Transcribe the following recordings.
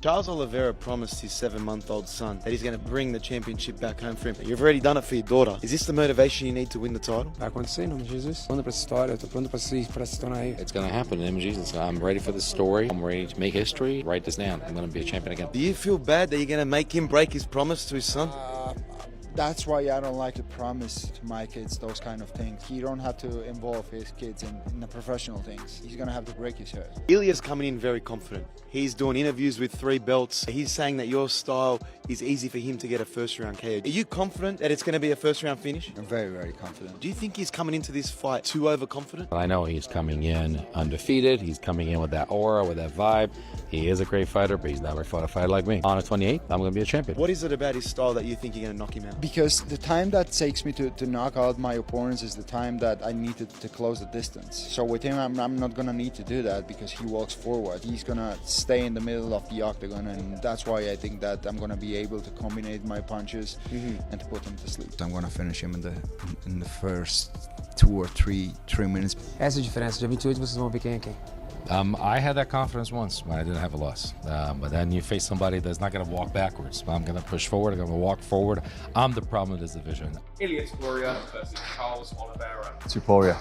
Charles Oliveira promised his 7-month-old son that he's going to bring the championship back home for him. You've already done it for your daughter. Is this the motivation you need to win the title? Vai acontecer em nome de Jesus. Pronto pra essa história, eu tô pronto pra se tornar aí. It's going to happen in the name of Jesus. I'm ready for this story. I'm ready to make history. Write this down. I'm going to be a champion again. Do you feel bad that you're going to make him break his promise to his son? That's why I don't like to promise to my kids those kind of things. He don't have to involve his kids in the professional things. He's gonna have to break his heart. Ilia's coming in very confident. He's doing interviews with 3 belts. He's saying that your style is easy for him to get a first-round KO. Are you confident that it's going to be a first-round finish? I'm very, very confident. Do you think he's coming into this fight too overconfident? I know he's coming in undefeated. He's coming in with that aura, with that vibe. He is a great fighter, but he's never fought a fighter like me. On a 28th, I'm going to be a champion. What is it about his style that you think you're going to knock him out? Because the time that takes me to knock out my opponents is the time that I need to close the distance. So with him, I'm not going to need to do that because he walks forward. He's going to stay in the middle of the octagon, and that's why I think that I'm going to be able to combine my punches and to put him to sleep. I'm going to finish him in the first 2 or 3 minutes. Essa é a diferença. Dia 28 vocês vão ver quem é quem. I had that confidence once when I didn't have a loss. But then you face somebody that's not going to walk backwards. I'm going to push forward. I'm going to walk forward. I'm the problem in this division. Ilia Topuria versus Charles Oliveira. Topuria.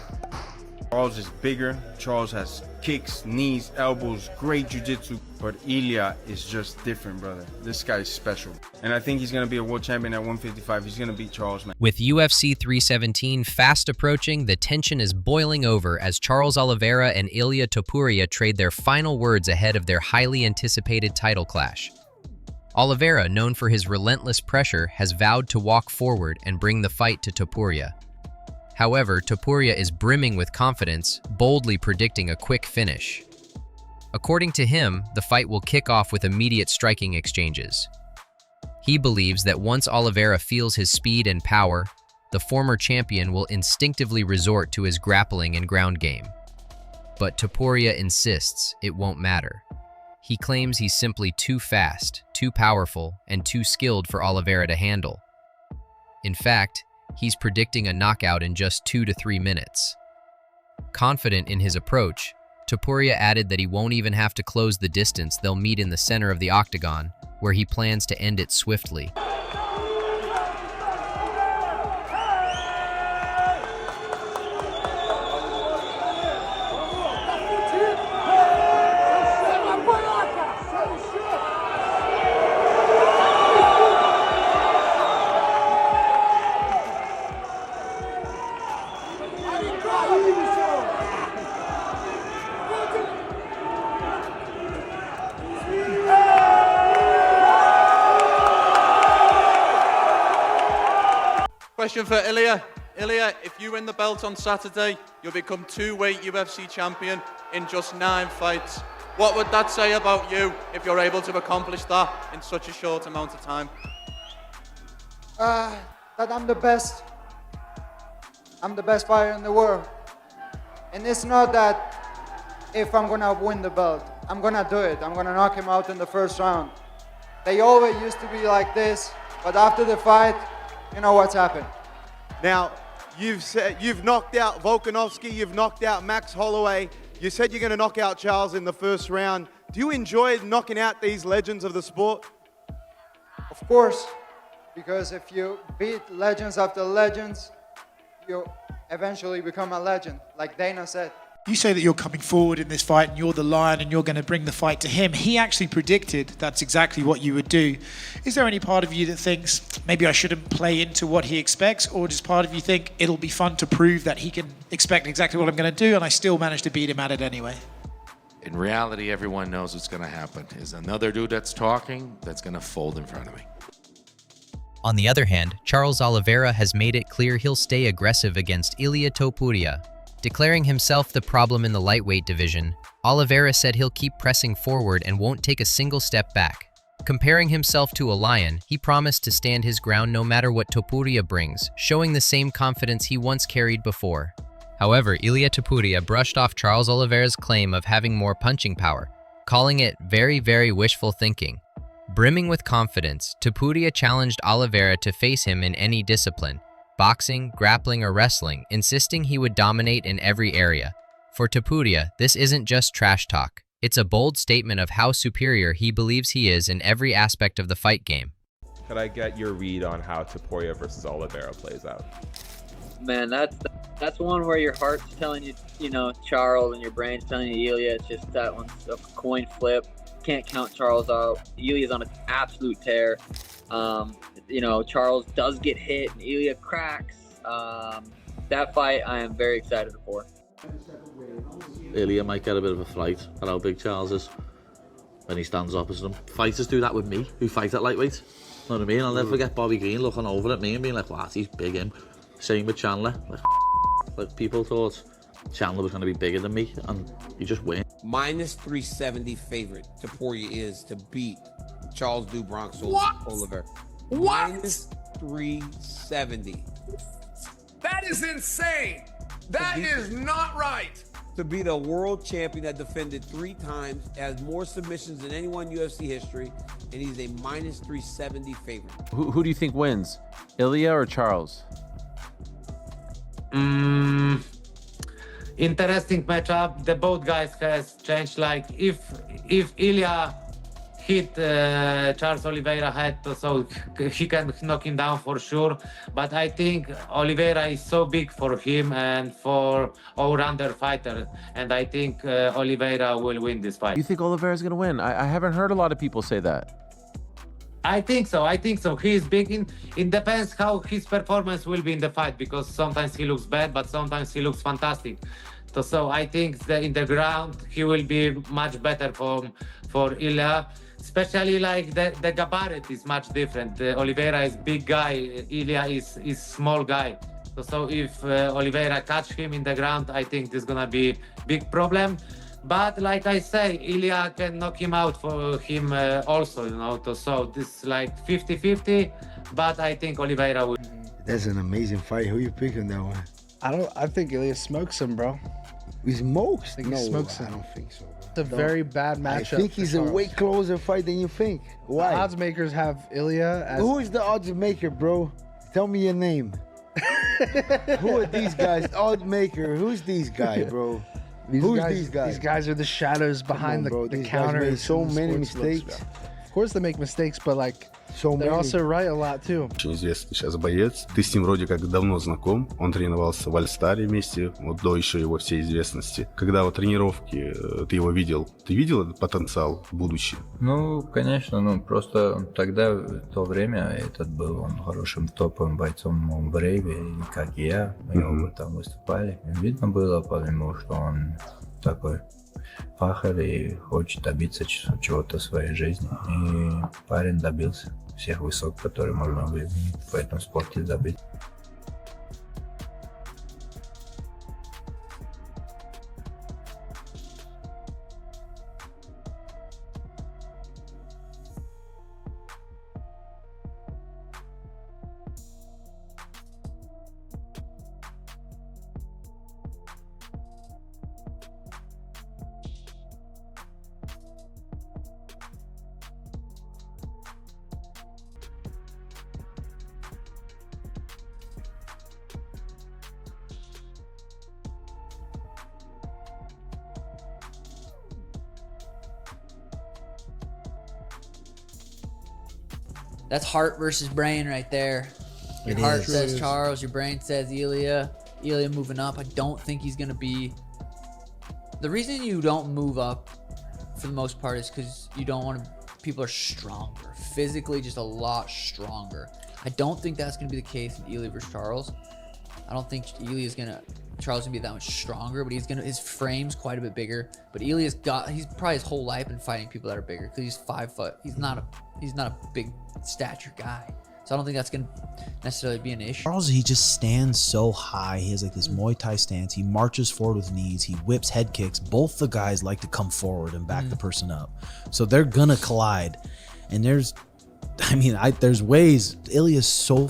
Charles is bigger. Charles has kicks, knees, elbows, great jiu-jitsu. But Ilia is just different, brother. This guy is special. And I think he's going to be a world champion at 155. He's going to beat Charles, man. With UFC 317 fast approaching, the tension is boiling over as Charles Oliveira and Ilia Topuria trade their final words ahead of their highly anticipated title clash. Oliveira, known for his relentless pressure, has vowed to walk forward and bring the fight to Topuria. However, Topuria is brimming with confidence, boldly predicting a quick finish. According to him, the fight will kick off with immediate striking exchanges. He believes that once Oliveira feels his speed and power, the former champion will instinctively resort to his grappling and ground game. But Topuria insists it won't matter. He claims he's simply too fast, too powerful, and too skilled for Oliveira to handle. In fact, he's predicting a knockout in just 2 to 3 minutes. Confident in his approach, Topuria added that he won't even have to close the distance. They'll meet in the center of the octagon, where he plans to end it swiftly. Question for Ilia. Ilia, if you win the belt on Saturday, you'll become 2-weight UFC champion in just 9 fights. What would that say about you if you're able to accomplish that in such a short amount of time? That I'm the best. I'm the best fighter in the world. And it's not that if I'm gonna win the belt, I'm gonna do it. I'm gonna knock him out in the first round. They always used to be like this, but after the fight, you know what's happened. Now, you've knocked out Volkanovski, you've knocked out Max Holloway. You said you're going to knock out Charles in the first round. Do you enjoy knocking out these legends of the sport? Of course, because if you beat legends after legends, you eventually become a legend, like Dana said. You say that you're coming forward in this fight and you're the lion and you're going to bring the fight to him. He actually predicted that's exactly what you would do. Is there any part of you that thinks maybe I shouldn't play into what he expects, or does part of you think it'll be fun to prove that he can expect exactly what I'm going to do and I still manage to beat him at it anyway? In reality, everyone knows what's going to happen. Is another dude that's talking that's going to fold in front of me. On the other hand, Charles Oliveira has made it clear he'll stay aggressive against Ilia Topuria. Declaring himself the problem in the lightweight division, Oliveira said he'll keep pressing forward and won't take a single step back. Comparing himself to a lion, he promised to stand his ground no matter what Topuria brings, showing the same confidence he once carried before. However, Ilia Topuria brushed off Charles Oliveira's claim of having more punching power, calling it very, very wishful thinking. Brimming with confidence, Topuria challenged Oliveira to face him in any discipline, boxing, grappling, or wrestling, insisting he would dominate in every area. For Topuria, this isn't just trash talk. It's a bold statement of how superior he believes he is in every aspect of the fight game. Could I get your read on how Topuria versus Oliveira plays out? Man, that's one where your heart's telling you, you know, Charles, and your brain's telling you Ilia. It's just that one's a coin flip. Can't count Charles out. Ilia's on an absolute tear. You know, Charles does get hit and Ilia cracks. That fight I am very excited for. Ilia might get a bit of a fright at how big Charles is when he stands opposite him. Fighters do that with me, who fight at lightweight. You know what I mean? I'll never forget Bobby Green looking over at me and being like, what, he's big him. Same with Chandler. Like people thought Chandler was going to be bigger than me, and he just wins. Minus 370 favorite Topuria is to beat Charles Bronx Oliveira. What? Minus 370. That is insane. That is not right. To be the world champion that defended 3 times, has more submissions than anyone in UFC history, and he's a minus 370 favorite. Who do you think wins, Ilia or Charles? Interesting matchup. The both guys has changed. Like if Ilia hit Charles Oliveira head, so he can knock him down for sure. But I think Oliveira is so big for him and for all-rounder fighter, and I think Oliveira will win this fight. You think Oliveira's gonna win? I haven't heard a lot of people say that. I think so. He's big. It depends how his performance will be in the fight, because sometimes he looks bad, but sometimes he looks fantastic. So I think that in the ground he will be much better for Ilia. Especially like the gabarit is much different. Oliveira is big guy. Ilia is small guy. So if Oliveira catch him in the ground, I think this is gonna be big problem. But like I say, Ilia can knock him out for him also, you know. So this is like 50-50, but I think Oliveira will. That's an amazing fight. Who you picking that one? I think Ilia smokes him, bro. He smokes? I think he smokes him. I don't think so, bro. It's a very bad matchup. I think he's a way closer fight than you think. Why? The odds makers have Ilia as... Who is the odds maker, bro? Tell me your name. Who are these guys? Odd maker. Who's these guys, bro? Who's these guys? These guys are the shadows behind the counter. Made so many mistakes. Of course they make mistakes, but like they're also right a lot too. Очень известный сейчас боец. Ты с ним вроде как давно знаком. Он тренировался в Альстаре вместе, вот до еще его всей известности. Когда вот тренировки ты его видел, ты видел этот потенциал в будущем? Ну, конечно, просто тогда, в то время, этот был он хорошим топовым бойцом в Брейве, как и я, мы оба там выступали. Видно было, потому что он такой пахарь и хочет добиться чего-то в своей жизни. И парень добился всех высот, которые можно в этом спорте добить. That's heart versus brain right there. Your heart says Charles, your brain says Ilia. Ilia moving up. I don't think he's going to be... The reason you don't move up for the most part is because you don't want to... People are stronger. Physically, just a lot stronger. I don't think that's going to be the case in Ilia versus Charles. I don't think Ilia's going to... Charles is going to be that much stronger, but his frame's quite a bit bigger. But he's probably his whole life been fighting people that are bigger because he's 5 foot. He's not a big stature guy. So I don't think that's going to necessarily be an issue. Charles, he just stands so high. He has like this Muay Thai stance. He marches forward with knees. He whips head kicks. Both the guys like to come forward and back the person up. So they're going to collide. And there's ways. Ilia's so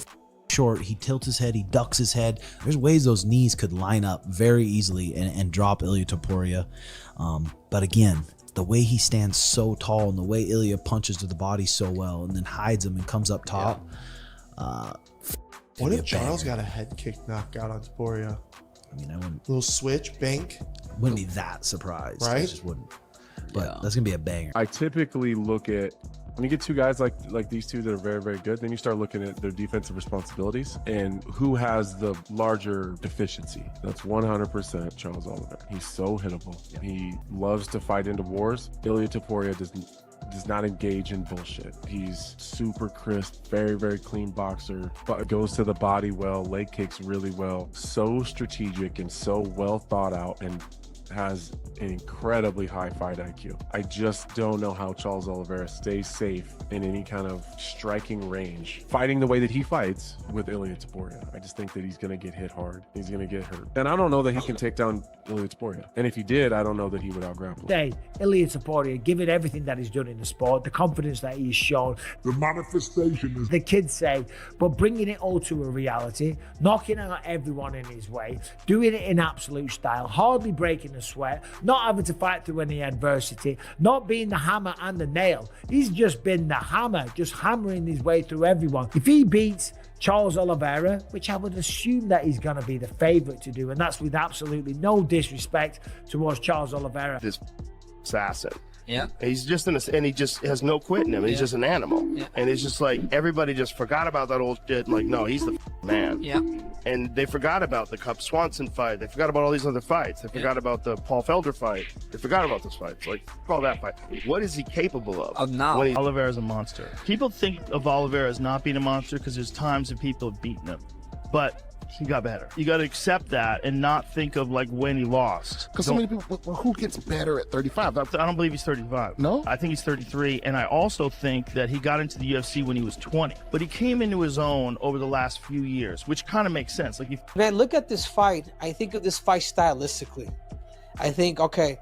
short. He tilts his head. He ducks his head. There's ways those knees could line up very easily and drop Ilia Topuria. But again, the way he stands so tall and the way Ilia punches to the body so well and then hides him and comes up top. What if Charles got a head kick knockout on Topuria? I mean, I wouldn't. Little switch, bank. Wouldn't be that surprised. Right? I just wouldn't. but that's gonna be a banger. I typically look at, when you get two guys like these two that are very, very good, then you start looking at their defensive responsibilities and who has the larger deficiency. That's 100% Charles Oliveira. He's so hittable. He loves to fight into wars. Ilia Topuria does not engage in bullshit. He's super crisp, very, very clean boxer, but goes to the body well, leg kicks really well, so strategic and so well thought out, and has an incredibly high fight IQ. I just don't know how Charles Oliveira stays safe in any kind of striking range, fighting the way that he fights with Ilia Topuria. I just think that he's going to get hit hard. He's going to get hurt. And I don't know that he can take down Ilia Topuria. And if he did, I don't know that he would out-grapple. Say, Ilia Topuria, given everything that he's done in the sport, the confidence that he's shown, the manifestation is, the kids say, but bringing it all to a reality, knocking out everyone in his way, doing it in absolute style, hardly breaking a sweat, not having to fight through any adversity, not being the hammer and the nail. He's just been the hammer, just hammering his way through everyone. If he beats Charles Oliveira, which I would assume that he's going to be the favorite to do, and that's with absolutely no disrespect towards Charles Oliveira. This assassin. Yeah. He's just and he just has no quit in him. He's just an animal. Yeah. And it's just like everybody just forgot about that old shit. Like, no, he's the man. Yeah. And they forgot about the Cub Swanson fight. They forgot about all these other fights. They forgot about the Paul Felder fight. They forgot about those fights. Like, all that fight. What is he capable of? Now. Oliveira's a monster. People think of Oliveira as not being a monster because there's times that people have beaten him. But he got better. You got to accept that and not think of like when he lost. Because so many people, well, who gets better at 35? I don't believe he's 35. No? I think he's 33. And I also think that he got into the UFC when he was 20. But he came into his own over the last few years, which kind of makes sense. Like, man, look at this fight. I think of this fight stylistically. I think, okay,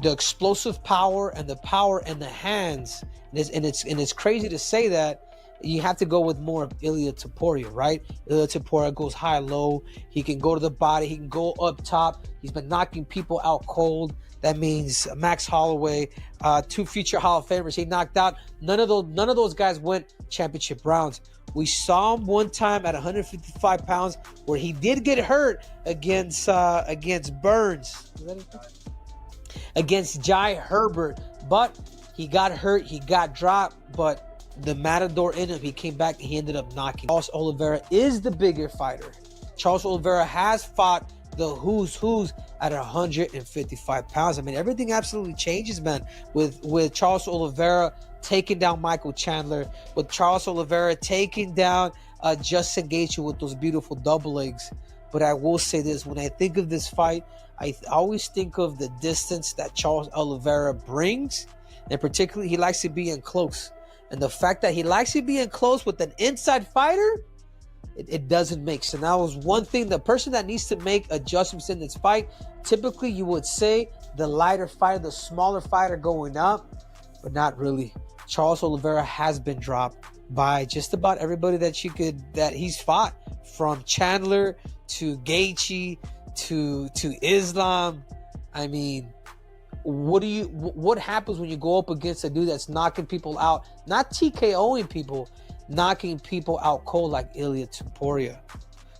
the explosive power and the power in the hands, and it's crazy to say that. You have to go with more of Ilia Topuria, right? Ilia Topuria goes high-low. He can go to the body. He can go up top. He's been knocking people out cold. That means Max Holloway, 2 future Hall of Famers he knocked out. None of those guys went championship rounds. We saw him one time at 155 pounds where he did get hurt against Burns. Against Jai Herbert. But he got hurt. He got dropped. But the Matador in him, he came back and he ended up knocking. Charles Oliveira is the bigger fighter. Charles Oliveira has fought the who's at 155 pounds. I mean, everything absolutely changes, man, with Charles Oliveira taking down Michael Chandler, with Charles Oliveira taking down Justin Gaethje with those beautiful double legs. But I will say this, when I think of this fight, I always think of the distance that Charles Oliveira brings, and particularly he likes to be in close. And the fact that he likes to be in close with an inside fighter, it doesn't make sense. That was one thing. The person that needs to make adjustments in this fight, typically you would say the lighter fighter, the smaller fighter going up, but not really. Charles Oliveira has been dropped by just about everybody that he's fought, from Chandler to Gaethje to Islam. I mean, what happens when you go up against a dude that's knocking people out, not TKOing people, knocking people out cold like Ilia Topuria?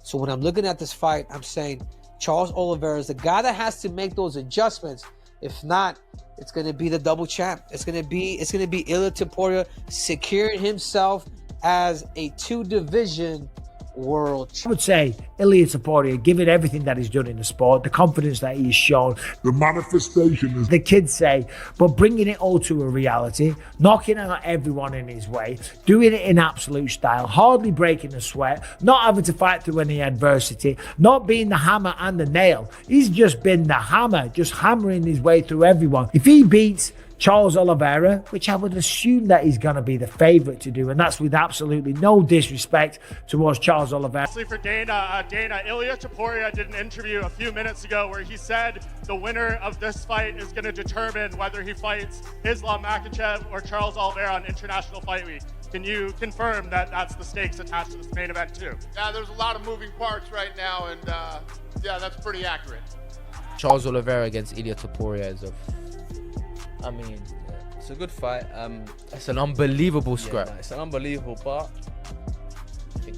So when I'm looking at this fight, I'm saying Charles Oliveira is the guy that has to make those adjustments. If not, it's going to be the double champ. It's going to be Ilia Topuria securing himself as a 2-division world. I would say Ilia Topuria, given everything that he's done in the sport, the confidence that he's shown, the manifestation is, the kids say, but bringing it all to a reality, knocking out everyone in his way, doing it in absolute style, hardly breaking a sweat, not having to fight through any adversity, not being the hammer and the nail. He's just been the hammer, just hammering his way through everyone. If he beats Charles Oliveira, which I would assume that he's going to be the favorite to do, and that's with absolutely no disrespect towards Charles Oliveira. Lastly for Dana, Ilia Topuria did an interview a few minutes ago where he said the winner of this fight is going to determine whether he fights Islam Makhachev or Charles Oliveira on International Fight Week. Can you confirm that that's the stakes attached to this main event too? Yeah, there's a lot of moving parts right now, and yeah, that's pretty accurate. Charles Oliveira against Ilia Topuria is I mean, it's a good fight. It's an unbelievable scrap. Yeah, it's an unbelievable, but you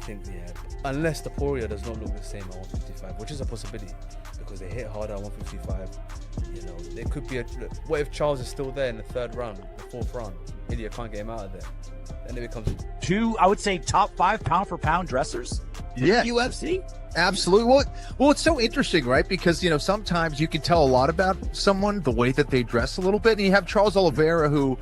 think, unless Topuria does not look the same at 155, which is a possibility because they hit harder at 155. You know, it could be what if Charles is still there in the third round, the fourth round? Ilia can't get him out of there. Then it becomes two, I would say, top 5 pound for pound dressers. Yeah. UFC. Absolutely. Well, it's so interesting, right? Because, you know, sometimes you can tell a lot about someone, the way that they dress a little bit. And you have Charles Oliveira, who,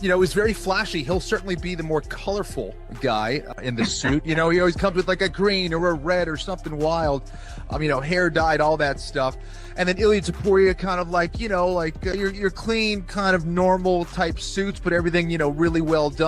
you know, is very flashy. He'll certainly be the more colorful guy in the suit. You know, he always comes with like a green or a red or something wild. You know, hair dyed, all that stuff. And then Ilia Topuria, kind of like, you know, like your clean, kind of normal type suits, but everything, you know, really well done.